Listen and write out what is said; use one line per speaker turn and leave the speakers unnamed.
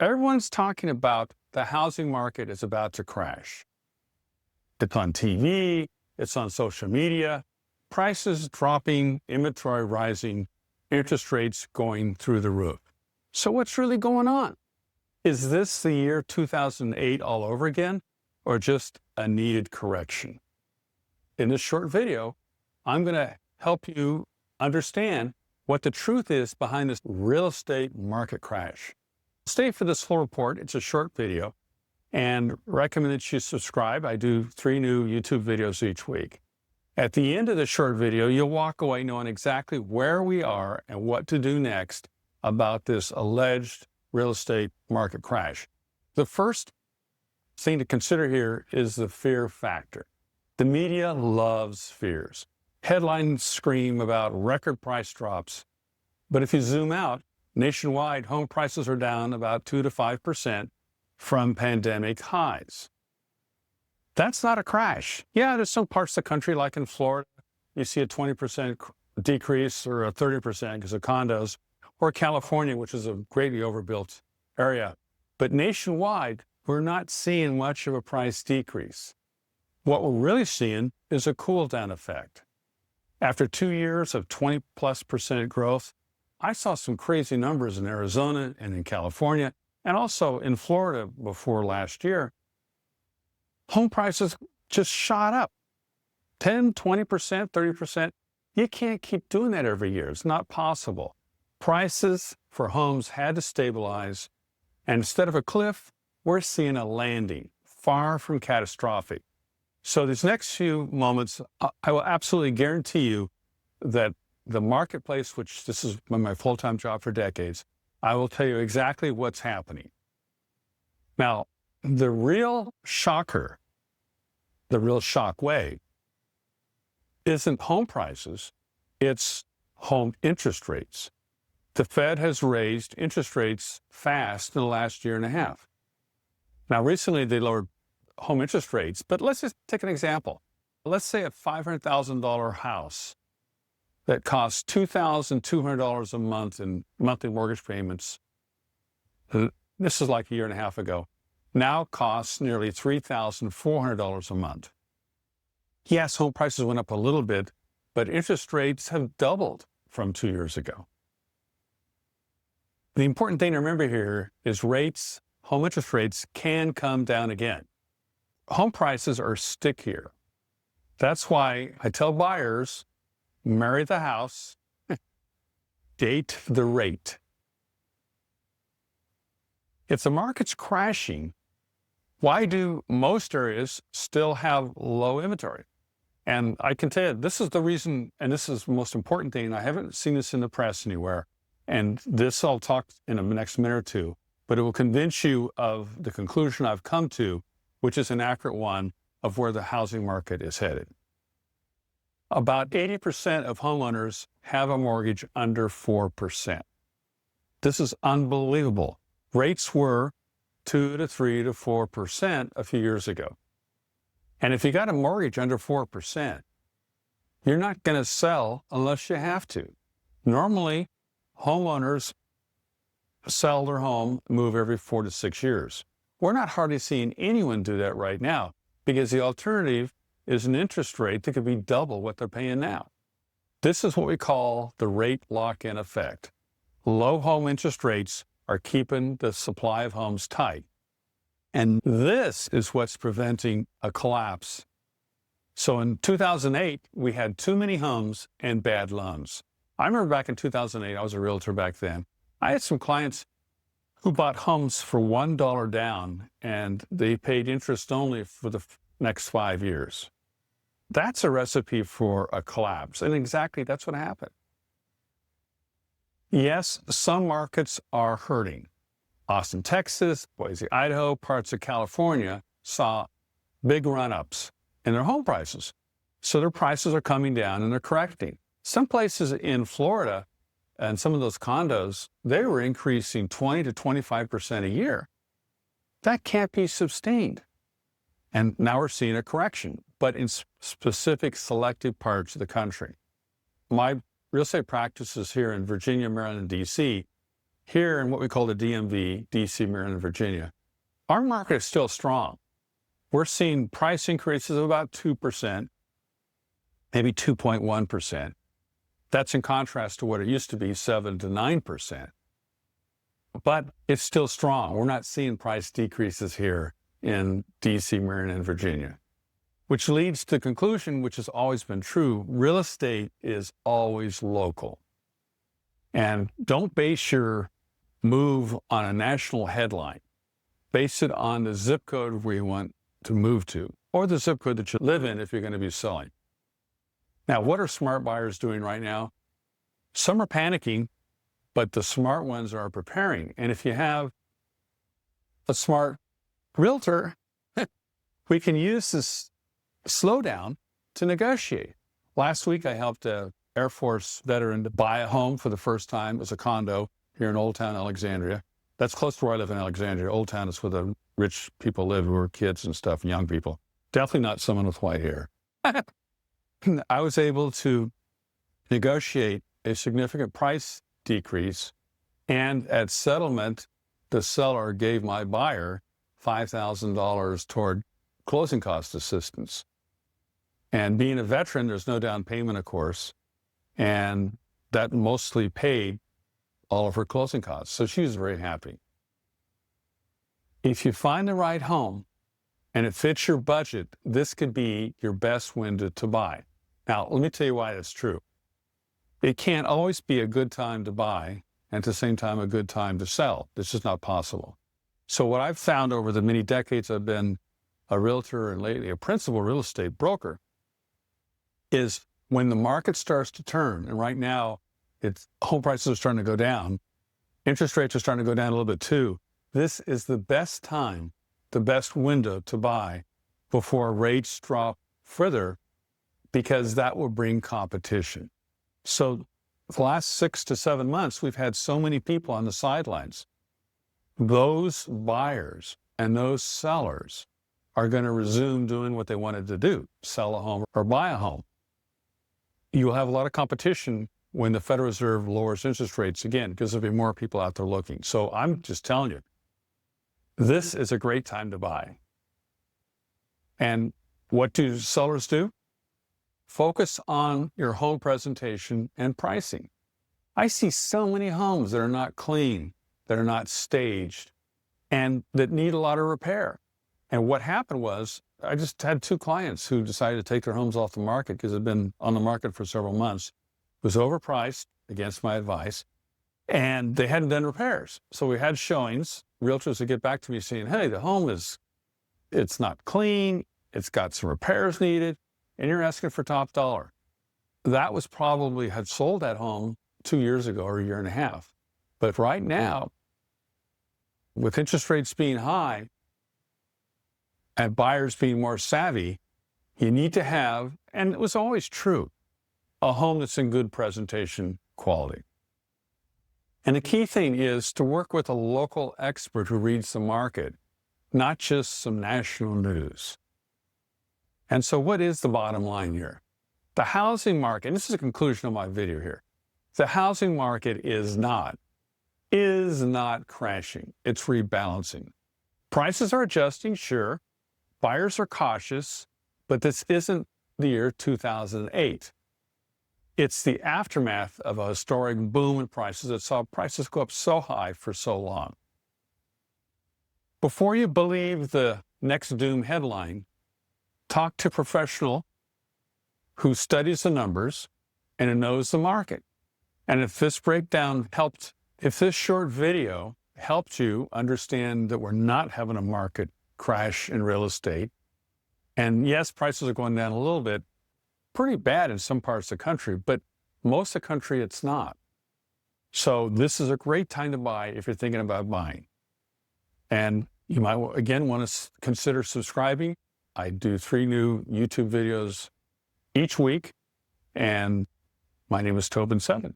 Everyone's talking about the housing market is about to crash. It's on TV, it's on social media, prices dropping, inventory rising, interest rates going through the roof. So what's really going on? Is this the year 2008 all over again, or just a needed correction? In this short video, I'm going to help you understand what the truth is behind this real estate market crash. Stay for this full report. It's a short video, and recommend that you subscribe. I do 3 new YouTube videos each week. At the end of the short video, you'll walk away knowing exactly where we are and what to do next about this alleged real estate market crash. The first thing to consider here is the fear factor. The media loves fears. Headlines scream about record price drops, but if you zoom out, nationwide, home prices are down about 2 to 5% from pandemic highs. That's not a crash. Yeah, there's some parts of the country, like in Florida, you see a 20% decrease or a 30% because of condos, or California, which is a greatly overbuilt area. But nationwide, we're not seeing much of a price decrease. What we're really seeing is a cool down effect. After 2 years of 20+% growth, I saw some crazy numbers in Arizona and in California, and also in Florida before last year. Home prices just shot up 10, 20%, 30%. You can't keep doing that every year. It's not possible. Prices for homes had to stabilize, and instead of a cliff, we're seeing a landing, far from catastrophic. So these next few moments, I will absolutely guarantee you that the marketplace, which this has been my full-time job for decades, I will tell you exactly what's happening. Now, the real shocker, the real shock wave, isn't home prices, it's home interest rates. The Fed has raised interest rates fast in the last year and a half. Now, recently they lowered home interest rates, but let's just take an example. Let's say a $500,000 house that costs $2,200 a month in monthly mortgage payments. This is like a year and a half ago. Now costs nearly $3,400 a month. Yes, home prices went up a little bit, but interest rates have doubled from 2 years ago. The important thing to remember here is rates, home interest rates can come down again. Home prices are stickier. That's why I tell buyers, marry the house, date the rate. If the market's crashing, why do most areas still have low inventory? And I can tell you, this is the reason, and this is the most important thing. I haven't seen this in the press anywhere, and this I'll talk in the next minute or two, but it will convince you of the conclusion I've come to, which is an accurate one of where the housing market is headed. About 80% of homeowners have a mortgage under 4%. This is unbelievable. Rates were 2 to 3 to 4% a few years ago. And if you got a mortgage under 4%, you're not going to sell unless you have to. Normally, homeowners sell their home, move every 4 to 6 years. We're not hardly seeing anyone do that right now because the alternative is an interest rate that could be double what they're paying now. This is what we call the rate lock-in effect. Low home interest rates are keeping the supply of homes tight. And this is what's preventing a collapse. So in 2008, we had too many homes and bad loans. I remember back in 2008, I was a realtor back then. I had some clients who bought homes for $1 down, and they paid interest only for the next 5 years. That's a recipe for a collapse, and exactly that's what happened. Yes, some markets are hurting. Austin, Texas, Boise, Idaho, parts of California saw big run-ups in their home prices. So their prices are coming down and they're correcting. Some places in Florida and some of those condos, they were increasing 20 to 25% a year. That can't be sustained. And now we're seeing a correction, but in specific selected parts of the country. My real estate practices here in Virginia, Maryland, and DC, here in what we call the DMV, DC, Maryland, Virginia, our market is still strong. We're seeing price increases of about 2%, maybe 2.1%. That's in contrast to what it used to be, 7 to 9%. But it's still strong. We're not seeing price decreases here in DC, Maryland, and Virginia, which leads to the conclusion, which has always been true: real estate is always local. And don't base your move on a national headline. Base it on the zip code where you want to move to, or the zip code that you live in if you're going to be selling. Now, what are smart buyers doing right now? Some are panicking, but the smart ones are preparing. And if you have a smart realtor, we can use this slowdown to negotiate. Last week, I helped an Air Force veteran to buy a home for the first time as a condo here in Old Town, Alexandria. That's close to where I live in Alexandria. Old Town is where the rich people live, who are kids and stuff, and young people. Definitely not someone with white hair. I was able to negotiate a significant price decrease, and at settlement, the seller gave my buyer $5,000 toward closing cost assistance. And being a veteran, there's no down payment, of course, and that mostly paid all of her closing costs. So she was very happy. If you find the right home and it fits your budget, this could be your best window to buy. Now, let me tell you why that's true. It can't always be a good time to buy and at the same time a good time to sell. This is not possible. So what I've found over the many decades I've been a realtor and lately a principal real estate broker is when the market starts to turn, and right now home prices are starting to go down, interest rates are starting to go down a little bit too, this is the best time, the best window to buy before rates drop further, because that will bring competition. So the last 6 to 7 months, we've had so many people on the sidelines. Those buyers and those sellers are going to resume doing what they wanted to do, sell a home or buy a home. You'll have a lot of competition when the Federal Reserve lowers interest rates again, because there'll be more people out there looking. So I'm just telling you, this is a great time to buy. And what do sellers do? Focus on your home presentation and pricing. I see so many homes that are not clean, that are not staged, and that need a lot of repair. And what happened was, I just had 2 clients who decided to take their homes off the market because they'd been on the market for several months. It was overpriced, against my advice, and they hadn't done repairs. So we had showings. Realtors would get back to me saying, hey, the home it's not clean, it's got some repairs needed, and you're asking for top dollar. That was probably had sold that home 2 years ago or a year and a half. But right now, with interest rates being high and buyers being more savvy, you need to have, and it was always true, a home that's in good presentation quality. And the key thing is to work with a local expert who reads the market, not just some national news. And so what is the bottom line here? The housing market, and this is the conclusion of my video here, the housing market is not crashing. It's rebalancing. Prices are adjusting, sure. Buyers are cautious, but this isn't the year 2008. It's the aftermath of a historic boom in prices that saw prices go up so high for so long. Before you believe the next doom headline, talk to a professional who studies the numbers and who knows the market. And if this breakdown if this short video helped you understand that we're not having a market crash in real estate, and yes, prices are going down a little bit, pretty bad in some parts of the country, but most of the country it's not. So this is a great time to buy if you're thinking about buying. And you might, again, want to consider subscribing. I do 3 new YouTube videos each week, and my name is 𝐃𝐨𝐬𝐵7.